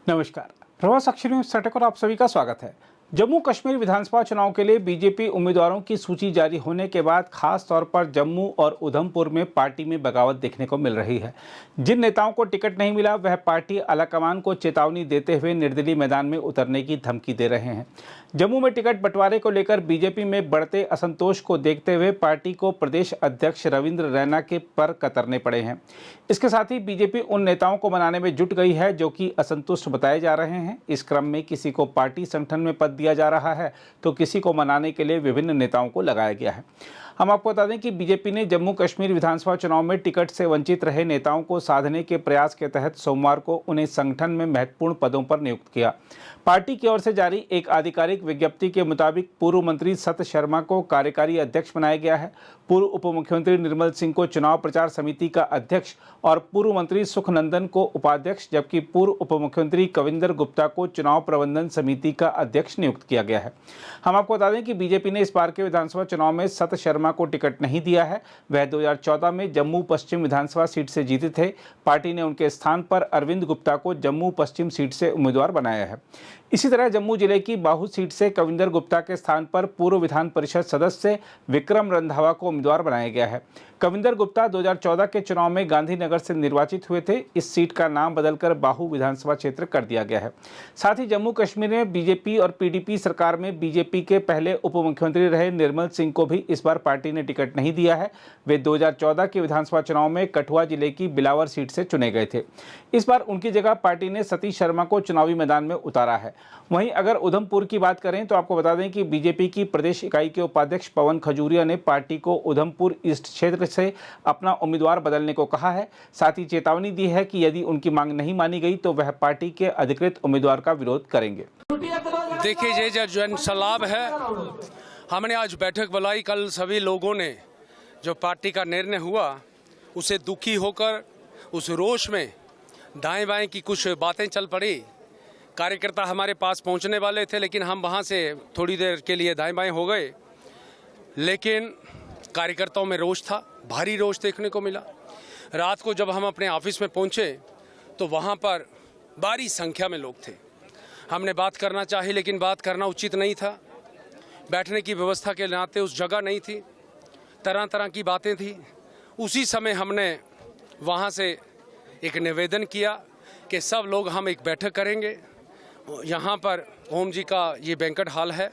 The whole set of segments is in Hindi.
नमस्कार, प्रवास अक्षर न्यूज सटक और आप सभी का स्वागत है। जम्मू कश्मीर विधानसभा चुनाव के लिए बीजेपी उम्मीदवारों की सूची जारी होने के बाद खास तौर पर जम्मू और उधमपुर में पार्टी में बगावत देखने को मिल रही है। जिन नेताओं को टिकट नहीं मिला वह पार्टी आलाकमान को चेतावनी देते हुए निर्दलीय मैदान में उतरने की धमकी दे रहे हैं। जम्मू में टिकट बंटवारे को लेकर बीजेपी में बढ़ते असंतोष को देखते हुए पार्टी को प्रदेश अध्यक्ष रविंद्र रैना के पर कतरने पड़े हैं। इसके साथ ही बीजेपी उन नेताओं को मनाने में जुट गई है जो कि असंतुष्ट बताए जा रहे हैं। इस क्रम में किसी को पार्टी संगठन में पद दिया जा रहा है तो किसी को मनाने के लिए विभिन्न नेताओं को लगाया गया है। हम आपको बता दें कि बीजेपी ने जम्मू कश्मीर विधानसभा चुनाव में टिकट से वंचित रहे नेताओं को साधने के प्रयास के तहत सोमवार को उन्हें संगठन में महत्वपूर्ण पदों पर नियुक्त किया। पार्टी की ओर से जारी एक आधिकारिक विज्ञप्ति के मुताबिक पूर्व मंत्री सत शर्मा को कार्यकारी अध्यक्ष बनाया गया है। पूर्व उप मुख्यमंत्री निर्मल सिंह को चुनाव प्रचार समिति का अध्यक्ष और पूर्व मंत्री सुखनंदन को उपाध्यक्ष, जबकि पूर्व उप मुख्यमंत्री कविंदर गुप्ता को चुनाव प्रबंधन समिति का अध्यक्ष नियुक्त किया गया है। हम आपको बता दें कि बीजेपी ने इस बार के विधानसभा चुनाव में सत शर्मा को टिकट नहीं दिया है। वह 2014 में जम्मू पश्चिम विधानसभा सीट से जीते थे। पार्टी ने उनके स्थान पर अरविंद गुप्ता को जम्मू पश्चिम सीट से उम्मीदवार बनाया है। इसी तरह जम्मू जिले की बाहू सीट से कविंदर गुप्ता के स्थान पर पूर्व विधान परिषद सदस्य विक्रम रंधावा को उम्मीदवार बनाया गया है। कविंदर गुप्ता 2014 के चुनाव में गांधीनगर से निर्वाचित हुए थे। इस सीट का नाम बदलकर बाहू विधानसभा क्षेत्र कर दिया गया है। साथ ही जम्मू कश्मीर में बीजेपी और पीडीपी सरकार में बीजेपी के पहले उप मुख्यमंत्री रहे निर्मल सिंह को भी इस बार पार्टी ने टिकट नहीं दिया है। वे 2014 के विधानसभा चुनाव में कठुआ जिले की बिलावर सीट से चुने गए थे। इस बार उनकी जगह पार्टी ने सतीश शर्मा को चुनावी मैदान में उतारा है। वहीं अगर उधमपुर की बात करें तो आपको बता दें कि बीजेपी की प्रदेश इकाई के उपाध्यक्ष पवन खजूरिया ने पार्टी को उधमपुर ईस्ट क्षेत्र से अपना उम्मीदवार बदलने को कहा है। साथ ही चेतावनी दी है कि यदि उनकी मांग नहीं मानी गई तो वह पार्टी के अधिकृत उम्मीदवार का विरोध करेंगे। देखिए, ये जो जनसलाब है, हमने आज बैठक बुलाई। कल सभी लोगों ने जो पार्टी का निर्णय हुआ उसे दुखी होकर उस रोष में दाएं बाएं की कुछ बातें चल पड़ी। कार्यकर्ता हमारे पास पहुंचने वाले थे लेकिन हम वहां से थोड़ी देर के लिए दाएं बाएं हो गए। लेकिन कार्यकर्ताओं में रोष था, भारी रोष देखने को मिला। रात को जब हम अपने ऑफिस में पहुंचे तो वहां पर भारी संख्या में लोग थे। हमने बात करना चाही लेकिन बात करना उचित नहीं था। बैठने की व्यवस्था के नाते उस जगह नहीं थी, तरह तरह की बातें थी। उसी समय हमने वहां से एक निवेदन किया कि सब लोग हम एक बैठक करेंगे। यहाँ पर ओम जी का ये बैंक्वेट हॉल है।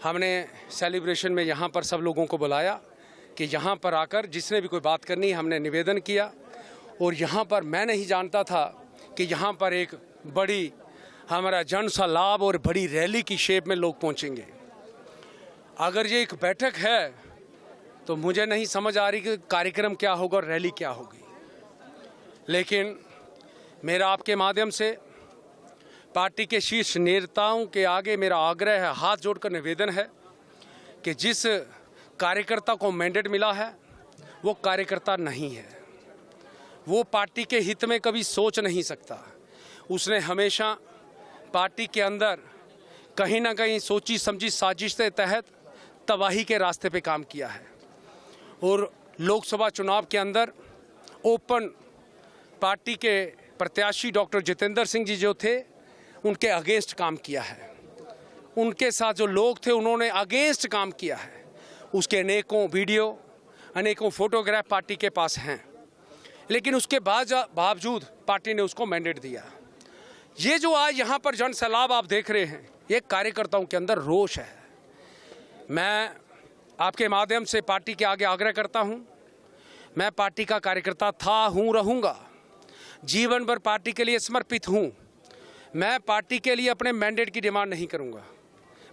हमने सेलिब्रेशन में यहाँ पर सब लोगों को बुलाया कि यहाँ पर आकर जिसने भी कोई बात करनी, हमने निवेदन किया। और यहाँ पर मैं नहीं जानता था कि यहाँ पर एक बड़ी हमारा जन सलाब और बड़ी रैली की शेप में लोग पहुँचेंगे। अगर ये एक बैठक है तो मुझे नहीं समझ आ रही कि कार्यक्रम क्या होगा और रैली क्या होगी। लेकिन मेरा आपके माध्यम से पार्टी के शीर्ष नेताओं के आगे मेरा आग्रह है, हाथ जोड़कर निवेदन है कि जिस कार्यकर्ता को मैंडेट मिला है वो कार्यकर्ता नहीं है। वो पार्टी के हित में कभी सोच नहीं सकता। उसने हमेशा पार्टी के अंदर कहीं ना कहीं सोची समझी साजिश के तहत तबाही के रास्ते पे काम किया है। और लोकसभा चुनाव के अंदर ओपन पार्टी के प्रत्याशी डॉक्टर जितेंद्र सिंह जी जो थे उनके अगेंस्ट काम किया है। उनके साथ जो लोग थे उन्होंने अगेंस्ट काम किया है। उसके अनेकों वीडियो, अनेकों फोटोग्राफ पार्टी के पास हैं। लेकिन उसके बावजूद पार्टी ने उसको मैंडेट दिया। ये जो आज यहाँ पर जन सैलाब आप देख रहे हैं, ये कार्यकर्ताओं के अंदर रोष है। मैं आपके माध्यम से पार्टी के आगे आग्रह करता हूँ, मैं पार्टी का कार्यकर्ता था, हूँ, रहूँगा। जीवन भर पार्टी के लिए समर्पित हूँ। मैं पार्टी के लिए अपने मैंडेट की डिमांड नहीं करूँगा।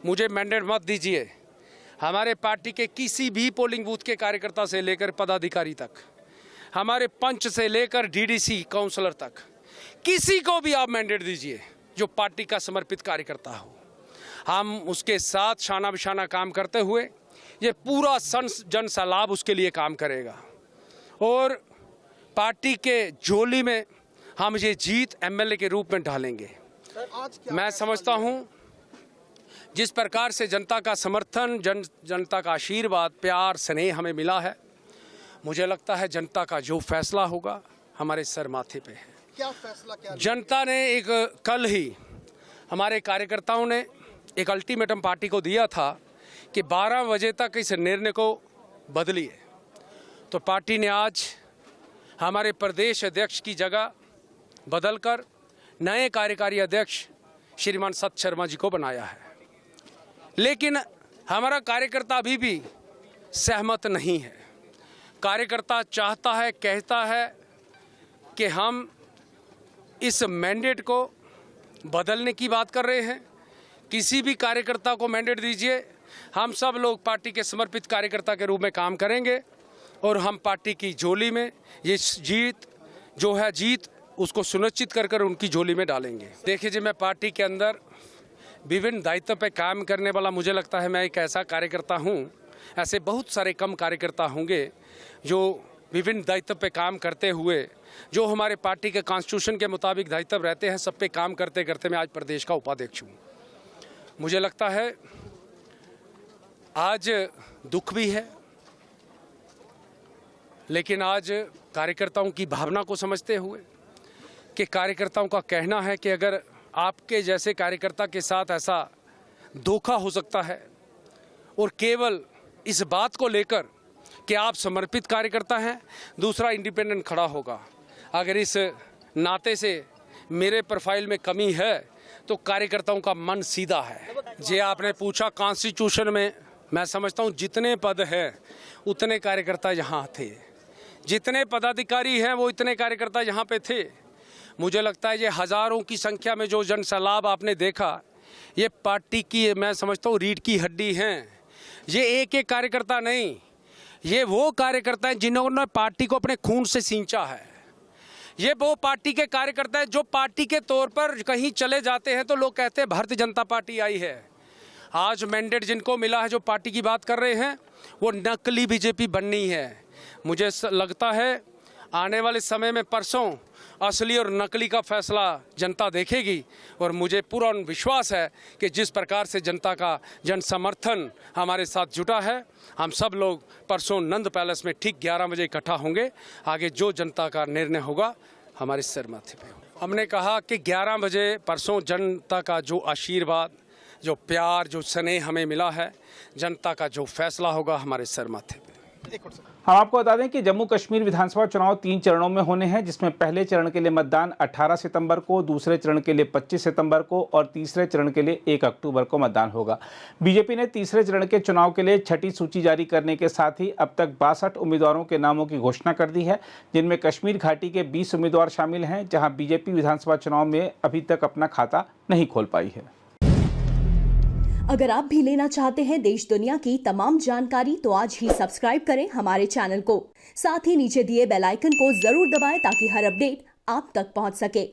मुझे मैंडेट मत दीजिए। हमारे पार्टी के किसी भी पोलिंग बूथ के कार्यकर्ता से लेकर पदाधिकारी तक, हमारे पंच से लेकर डीडीसी काउंसलर तक, किसी को भी आप मैंडेट दीजिए जो पार्टी का समर्पित कार्यकर्ता हो। हम उसके साथ शाना बिशाना काम करते हुए ये पूरा जन सैलाब उसके लिए काम करेगा। और पार्टी के झोली में हम ये जीत एमएलए के रूप में डालेंगे। मैं समझता हूं जिस प्रकार से जनता का समर्थन, जनता का आशीर्वाद, प्यार, स्नेह हमें मिला है, मुझे लगता है जनता का जो फैसला होगा हमारे सर माथे पे है। क्या फैसला क्या जनता ने एक कल ही हमारे कार्यकर्ताओं ने एक अल्टीमेटम पार्टी को दिया था कि 12 बजे तक इस निर्णय को बदलिए। तो पार्टी ने आज हमारे प्रदेश अध्यक्ष की जगह बदलकर नए कार्यकारी अध्यक्ष श्रीमान सत शर्मा जी को बनाया है। लेकिन हमारा कार्यकर्ता अभी भी सहमत नहीं है। कार्यकर्ता चाहता है, कहता है कि हम इस मैंडेट को बदलने की बात कर रहे हैं। किसी भी कार्यकर्ता को मैंडेट दीजिए, हम सब लोग पार्टी के समर्पित कार्यकर्ता के रूप में काम करेंगे और हम पार्टी की झोली में ये जीत उसको सुनिश्चित कर उनकी झोली में डालेंगे। देखिए जी, मैं पार्टी के अंदर विभिन्न दायित्व पे काम करने वाला, मुझे लगता है मैं एक ऐसा कार्यकर्ता हूँ, ऐसे बहुत सारे कम कार्यकर्ता होंगे जो विभिन्न दायित्व पे काम करते हुए, जो हमारे पार्टी के कॉन्स्टिट्यूशन के मुताबिक दायित्व रहते हैं, सब पे काम करते करते मैं आज प्रदेश का उपाध्यक्ष हूँ। मुझे लगता है आज दुख भी है, लेकिन आज कार्यकर्ताओं की भावना को समझते हुए कि कार्यकर्ताओं का कहना है कि अगर आपके जैसे कार्यकर्ता के साथ ऐसा धोखा हो सकता है और केवल इस बात को लेकर कि आप समर्पित कार्यकर्ता हैं, दूसरा इंडिपेंडेंट खड़ा होगा। अगर इस नाते से मेरे प्रोफाइल में कमी है तो कार्यकर्ताओं का मन सीधा है। जे आपने पूछा कॉन्स्टिट्यूशन में, मैं समझता हूँ जितने पद हैं उतने कार्यकर्ता यहाँ थे, जितने पदाधिकारी हैं वो इतने कार्यकर्ता यहाँ पे थे। मुझे लगता है ये हज़ारों की संख्या में जो जन सैलाब आपने देखा, ये पार्टी की, मैं समझता हूँ, रीढ़ की हड्डी हैं। ये एक एक कार्यकर्ता नहीं, ये वो कार्यकर्ता हैं जिन्होंने पार्टी को अपने खून से सींचा है। ये वो पार्टी के कार्यकर्ता हैं जो पार्टी के तौर पर कहीं चले जाते हैं तो लोग कहते हैं भारतीय जनता पार्टी आई है। आज मैंडेट जिनको मिला है, जो पार्टी की बात कर रहे हैं, वो नकली बीजेपी बननी है। मुझे लगता है आने वाले समय में परसों असली और नकली का फैसला जनता देखेगी और मुझे पूरा विश्वास है कि जिस प्रकार से जनता का जन समर्थन हमारे साथ जुटा है, हम सब लोग परसों नंद पैलेस में ठीक 11 बजे इकट्ठा होंगे। आगे जो जनता का निर्णय होगा हमारे सिर माथे पे होगा। हमने कहा कि 11 बजे परसों जनता का जो आशीर्वाद, जो प्यार, जो स्नेह हमें मिला है, जनता का जो फैसला होगा हमारे सिर माथे पे। हम आपको बता दें कि जम्मू कश्मीर विधानसभा चुनाव 3 चरणों में होने हैं, जिसमें पहले चरण के लिए मतदान 18 सितंबर को, दूसरे चरण के लिए 25 सितंबर को और तीसरे चरण के लिए 1 अक्टूबर को मतदान होगा। बीजेपी ने तीसरे चरण के चुनाव के लिए छठी सूची जारी करने के साथ ही अब तक 62 उम्मीदवारों के नामों की घोषणा कर दी है, जिनमें कश्मीर घाटी के 20 उम्मीदवार शामिल हैं, जहाँ बीजेपी विधानसभा चुनाव में अभी तक अपना खाता नहीं खोल पाई है। अगर आप भी लेना चाहते हैं देश दुनिया की तमाम जानकारी तो आज ही सब्सक्राइब करें हमारे चैनल को। साथ ही नीचे दिए बेल आइकन को जरूर दबाएं ताकि हर अपडेट आप तक पहुंच सके।